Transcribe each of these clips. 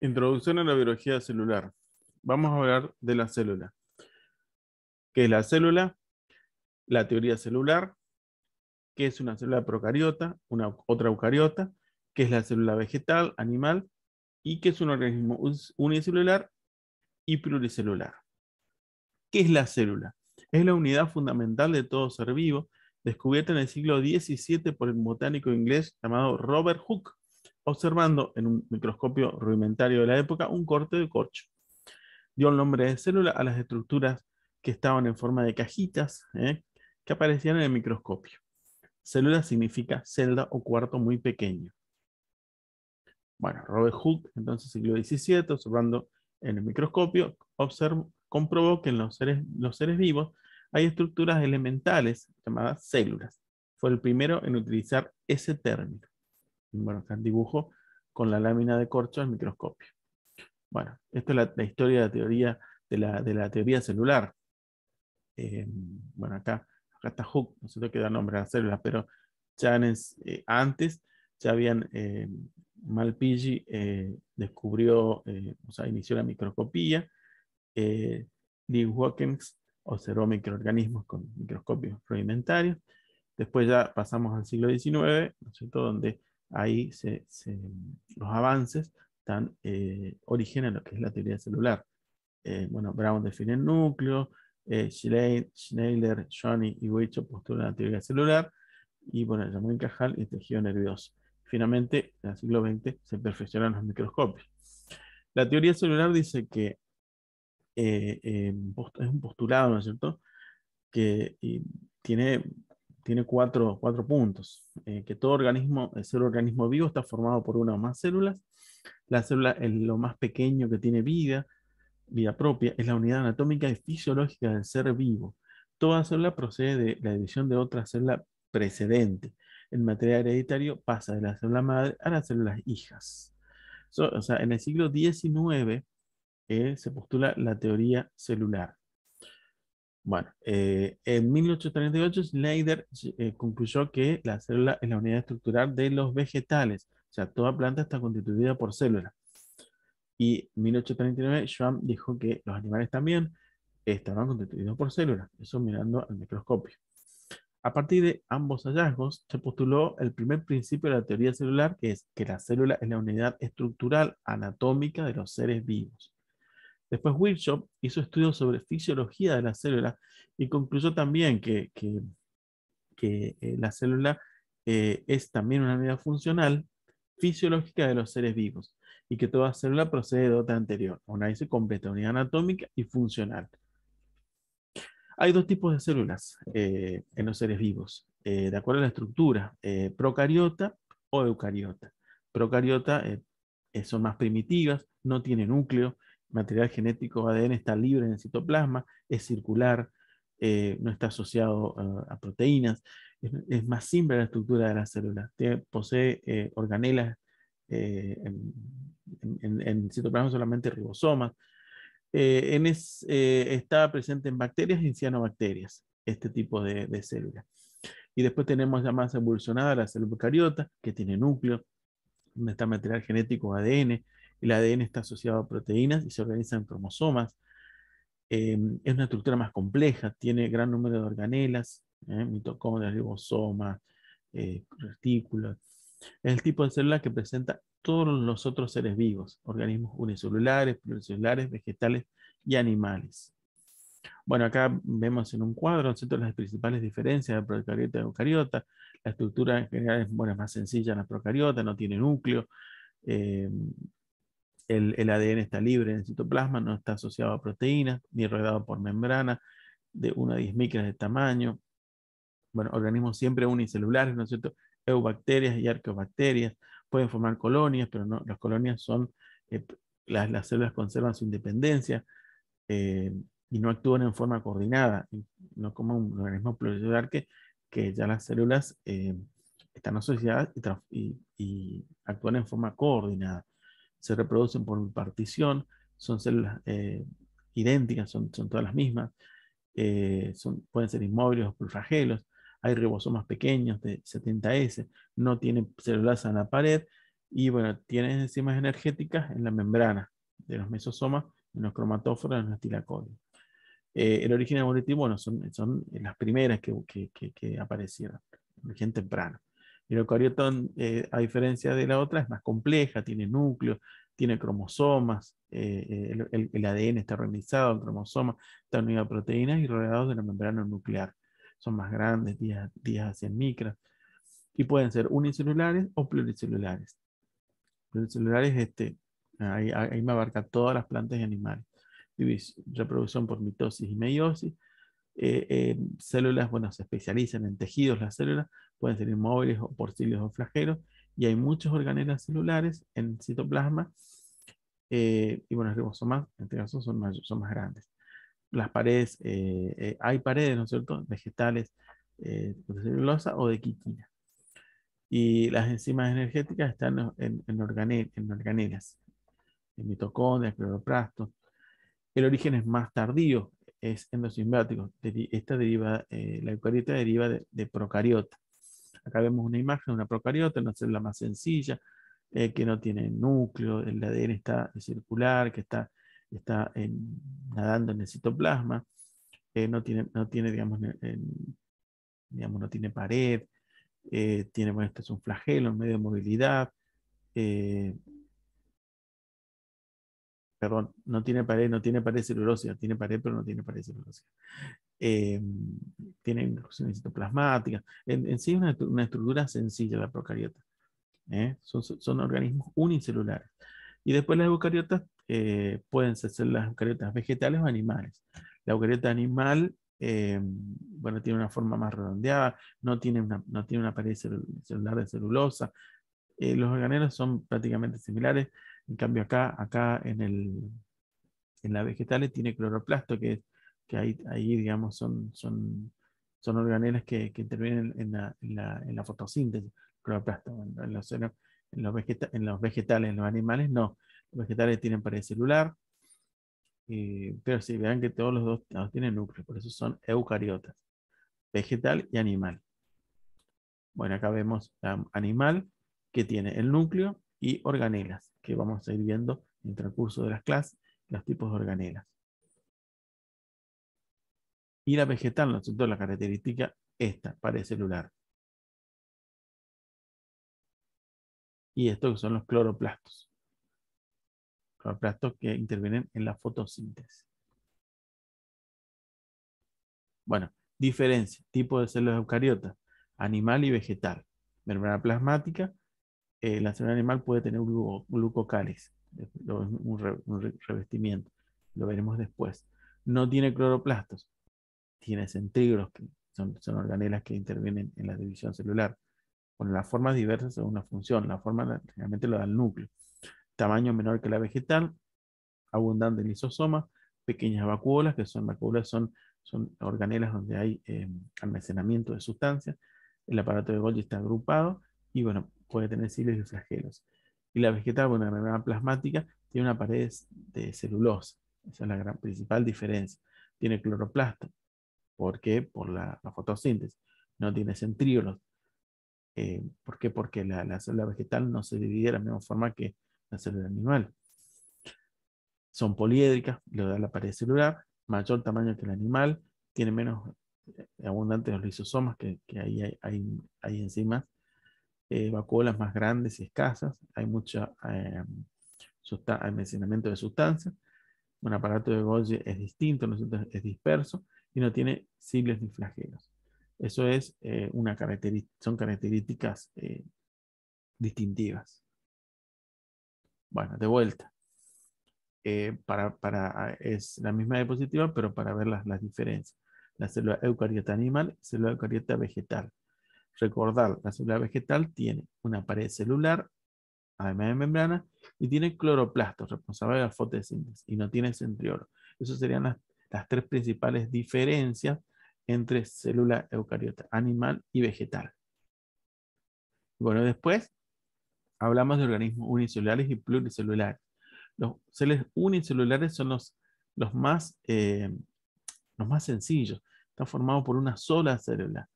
Introducción a la biología celular. Vamos a hablar de la célula. ¿Qué es la célula? La teoría celular. ¿Qué es una célula procariota? Otra eucariota. ¿Qué es la célula vegetal, animal? ¿Y qué es un organismo unicelular y pluricelular? ¿Qué es la célula? Es la unidad fundamental de todo ser vivo, descubierta en el siglo XVII por el botánico inglés llamado Robert Hooke, observando en un microscopio rudimentario de la época un corte de corcho. Dio el nombre de célula a las estructuras que estaban en forma de cajitas, que aparecían en el microscopio. Célula significa celda o cuarto muy pequeño. Bueno, Robert Hooke, entonces siglo XVII, observando en el microscopio, comprobó que en los seres vivos hay estructuras elementales llamadas células. Fue el primero en utilizar ese término. Bueno, acá dibujo con la lámina de corcho al microscopio. Bueno, esto es la historia de la teoría de la teoría celular. Bueno, acá está Hooke, no sé qué da nombre a las células, pero ya antes ya habían, Malpighi descubrió, o sea, inició la microscopía. Lee Watkins observó microorganismos con microscopios rudimentarios. Después ya pasamos al siglo XIX, ¿no es cierto?, donde ahí los avances dan origen a lo que es la teoría celular. Bueno, Brown define el núcleo, Schneider, Johnny y Weicho postulan la teoría celular, y bueno, llamó Cajal y el tejido nervioso. Finalmente, en el siglo XX se perfeccionan los microscopios. La teoría celular dice que es un postulado, ¿no es cierto?, que tiene, tiene cuatro puntos. Que todo organismo, el ser organismo vivo está formado por una o más células. La célula es lo más pequeño que tiene vida propia, es la unidad anatómica y fisiológica del ser vivo. Toda célula procede de la división de otra célula precedente. El material hereditario pasa de la célula madre a las células hijas. O sea, en el siglo XIX se postula la teoría celular. Bueno, en 1838 Schneider concluyó que la célula es la unidad estructural de los vegetales. O sea, toda planta está constituida por células. Y en 1839 Schwamm dijo que los animales también estaban constituidos por células, eso mirando al microscopio. A partir de ambos hallazgos, se postuló el primer principio de la teoría celular, que es que la célula es la unidad estructural anatómica de los seres vivos. Después Virchow hizo estudios sobre fisiología de la célula y concluyó también que la célula es también una unidad funcional fisiológica de los seres vivos y que toda célula procede de otra anterior, una dice completa, unidad anatómica y funcional. Hay dos tipos de células en los seres vivos, de acuerdo a la estructura, procariota o eucariota. Procariota son más primitivas, no tiene núcleo, material genético ADN está libre en el citoplasma, es circular, no está asociado a proteínas, es más simple la estructura de la célula, posee organelas, en citoplasma solamente ribosomas. Está presente en bacterias y en cianobacterias, este tipo de células. Y después tenemos ya más evolucionada la célula eucariota, que tiene núcleo, donde está material genético ADN. El ADN está asociado a proteínas y se organiza en cromosomas. Es una estructura más compleja, tiene gran número de organelas, mitocondrias, ribosomas, retículos. Es el tipo de célula que presenta todos los otros seres vivos, organismos unicelulares, pluricelulares, vegetales y animales. Bueno, acá vemos en un cuadro, ¿cierto?, las principales diferencias de procariota y eucariota. La estructura en general es, bueno, es más sencilla en la procariota, no tiene núcleo. Eh, el ADN está libre en el citoplasma, no está asociado a proteínas, ni rodeado por membrana de 1 a 10 micras de tamaño. Bueno, organismos siempre unicelulares, ¿no es cierto? Eubacterias y arqueobacterias pueden formar colonias, pero no, las colonias son, eh, las células conservan su independencia, eh, y no actúan en forma coordinada, no como un organismo pluricelular que ya las células están asociadas y actúan en forma coordinada. Se reproducen por partición, son células idénticas, son todas las mismas, pueden ser inmóviles o pluriflagelos, hay ribosomas pequeños de 70S, no tienen celulaza en la pared Y bueno, tiene enzimas energéticas en la membrana de los mesosomas, en los cromatóforos, en los tilacoides. El origen evolutivo, bueno, son las primeras que aparecieron, origen temprano. El eucariota, a diferencia de la otra, es más compleja, tiene núcleo, tiene cromosomas, el ADN está organizado, el cromosoma está unido a proteínas y rodeados de la membrana nuclear. Son más grandes, 10 a 100 micras, y pueden ser unicelulares o pluricelulares. Pluricelulares, ahí me abarca todas las plantas y animales. Reproducción por mitosis y meiosis. Células, bueno, se especializan en tejidos las células, pueden ser inmóviles o por cilios o flagelos, y hay muchos organelas celulares en citoplasma, y bueno, los ribosomas, en este caso, son más grandes. Las paredes, hay paredes, ¿no es cierto?, vegetales, de celulosa o de quitina. Y las enzimas energéticas están en organelas, en mitocondrias, cloroplastos. El origen es más tardío, es endosimbiótico. Esta deriva, la eucariota deriva de procariota. Acá vemos una imagen de una procariota, una célula más sencilla, que no tiene núcleo, el ADN está circular, que está nadando en el citoplasma, no tiene, digamos, no tiene pared, tiene, bueno, esto es un flagelo en medio de movilidad, eh, perdón, no tiene pared celulósica, tiene pared pero no tiene pared celulósica. eh, Tienen inclusiones citoplasmáticas. En sí es una estructura sencilla la procariota. Son organismos unicelulares. Y después las eucariotas pueden ser las eucariotas vegetales o animales. La eucariota animal, bueno, tiene una forma más redondeada, no tiene una pared celular de celulosa. Los organelos son prácticamente similares. En cambio acá en las vegetales tiene cloroplasto, que ahí digamos, son organelas que intervienen en la fotosíntesis. Cloroplasto, en los vegetales, en los animales no. Los vegetales tienen pared celular, pero si vean que todos los dos tienen núcleo, por eso son eucariotas, vegetal y animal. Bueno, acá vemos animal, que tiene el núcleo, y organelas, que vamos a ir viendo en el transcurso de las clases, los tipos de organelas. Y la vegetal, ¿no es cierto?, la característica esta, pared celular. Y estos son los cloroplastos. Cloroplastos que intervienen en la fotosíntesis. Bueno, diferencia, tipo de células eucariotas, animal y vegetal. Membrana plasmática, la célula animal puede tener un glucocáliz, un revestimiento, lo veremos después. No tiene cloroplastos, tiene centríolos, que son organelas que intervienen en la división celular. Bueno, las formas diversas según la función, la forma realmente lo da el núcleo. Tamaño menor que la vegetal, abundante lisosoma, pequeñas vacuolas, son organelas donde hay almacenamiento de sustancias. El aparato de Golgi está agrupado y bueno, puede tener cilios y flagelos. Y la vegetal, bueno, la membrana plasmática tiene una pared de celulosa. Esa es la gran principal diferencia. Tiene cloroplasto. ¿Por qué? Por la fotosíntesis. No tiene centríolos. ¿Por qué? Porque la célula vegetal no se divide de la misma forma que la célula animal. Son poliédricas, le da la pared celular, mayor tamaño que el animal, tiene menos abundantes los lisosomas, que ahí hay enzimas, vacuolas más grandes y escasas, hay mucho almacenamiento de sustancias. Un aparato de Golgi es distinto, es disperso y no tiene cilios ni flagelos. Eso es son características distintivas. Bueno, de vuelta. Es la misma diapositiva, pero para ver las diferencias. La célula eucariota animal y célula eucariota vegetal. Recordar, la célula vegetal tiene una pared celular, además de membrana, y tiene cloroplastos, responsables de la fotosíntesis, y no tiene centriolo. Esas serían las tres principales diferencias entre célula eucariota animal y vegetal. Bueno, después hablamos de organismos unicelulares y pluricelulares. Los celes unicelulares son los más sencillos. Están formados por una sola célula.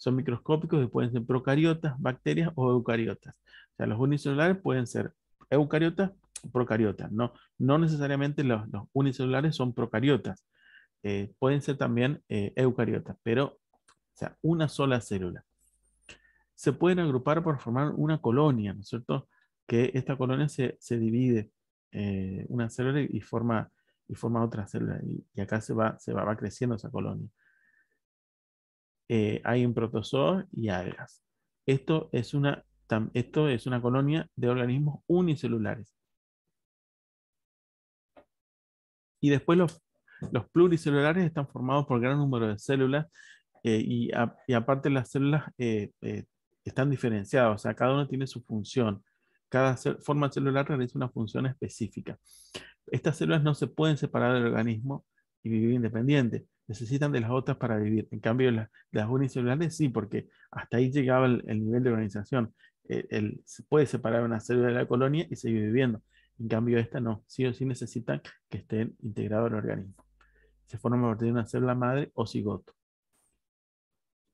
son microscópicos y pueden ser procariotas, bacterias o eucariotas. O sea, los unicelulares pueden ser eucariotas o procariotas. No, no necesariamente los unicelulares son procariotas. Pueden ser también eucariotas, pero o sea, una sola célula. Se pueden agrupar por formar una colonia, ¿no es cierto? Que esta colonia se divide una célula y forma otra célula. Y acá va creciendo esa colonia. Hay un protozoo y algas. Esto es una colonia de organismos unicelulares. Y después los pluricelulares están formados por gran número de células y aparte las células están diferenciadas, o sea, cada uno tiene su función. Cada forma celular realiza una función específica. Estas células no se pueden separar del organismo y vivir independientes. Necesitan de las otras para vivir. En cambio, las unicelulares sí, porque hasta ahí llegaba el nivel de organización. Se puede separar una célula de la colonia y seguir viviendo. En cambio, esta no. Sí o sí necesitan que estén integrados al organismo. Se forma a partir de una célula madre o cigoto.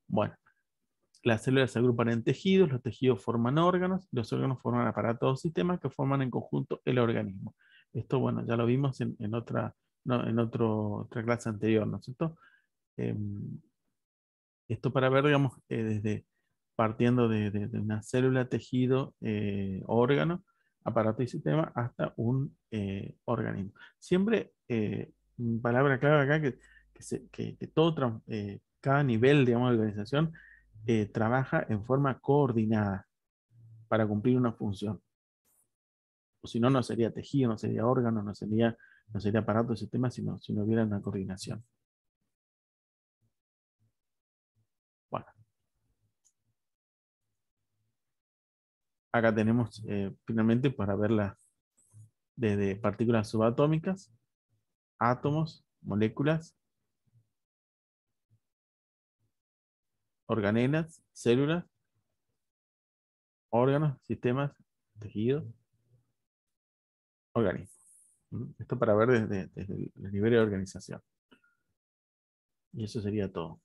Bueno, las células se agrupan en tejidos, los tejidos forman órganos, los órganos forman aparatos o sistemas que forman en conjunto el organismo. Esto, bueno, ya lo vimos en otra, no, otra clase anterior, ¿no es cierto? Em, Esto para ver, digamos, desde partiendo de una célula, tejido, órgano, aparato y sistema, hasta un organismo. Siempre, palabra clave acá, que todo, cada nivel, digamos, de organización trabaja en forma coordinada para cumplir una función. O si no, no sería tejido, no sería órgano, no sería aparato de sistema, si no hubiera una coordinación. Bueno, acá tenemos finalmente para verla desde partículas subatómicas, átomos, moléculas, organelas, células, órganos, sistemas, tejidos, organismos. Esto para ver desde el nivel de organización. Y eso sería todo.